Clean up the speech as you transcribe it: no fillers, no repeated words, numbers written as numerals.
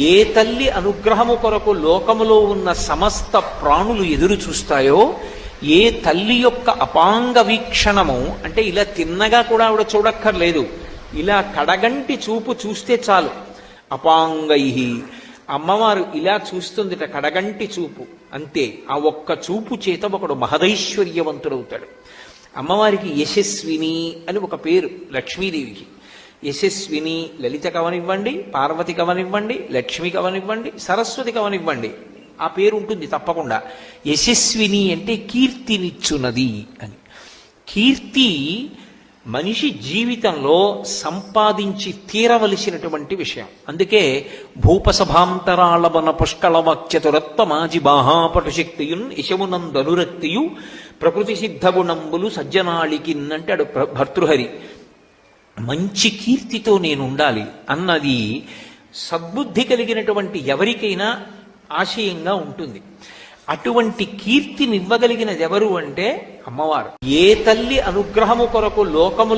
ఏ తల్లి అనుగ్రహము కొరకు లోకములో ఉన్న సమస్త ప్రాణులు ఎదురు చూస్తాయో, ఏ తల్లి యొక్క అపాంగ వీక్షణము అంటే ఇలా తిన్నగా కూడా ఆవిడ చూడక్కర్లేదు, ఇలా కడగంటి చూపు చూస్తే చాలు. అపాంగై అమ్మవారు ఇలా చూస్తుందిట, కడగంటి చూపు అంతే. ఆ ఒక్క చూపు చేత ఒకడు మహదైశ్వర్యవంతుడవుతాడు. అమ్మవారికి యశస్విని అని ఒక పేరు లక్ష్మీదేవికి. యశస్విని లలిత కవనివ్వండి, పార్వతి కవనివ్వండి, లక్ష్మి కవనివ్వండి, సరస్వతి కవనివ్వండి, ఆ పేరు ఉంటుంది తప్పకుండా. యశస్విని అంటే కీర్తినిచ్చున్నది అని. కీర్తి మనిషి జీవితంలో సంపాదించి తీరవలసినటువంటి విషయం. అందుకే భూపసభాంతరాళవన పుష్కళవాక్యతురత్వ మాజి బాహాపటు శక్తియున్ యశమునందనురక్తియు ప్రకృతి సిద్ధగుణంబులు సజ్జనాళికిన్ అంటాడు భర్తృహరి. మంచి కీర్తితో నేను ఉండాలి అన్నది సద్బుద్ధి కలిగినటువంటి ఎవరికైనా ఆశయంగా ఉంటుంది. అటువంటి కీర్తినివ్వగలిగినది ఎవరు అంటే అమ్మవారు. ఏ తల్లి అనుగ్రహము కొరకు లోకము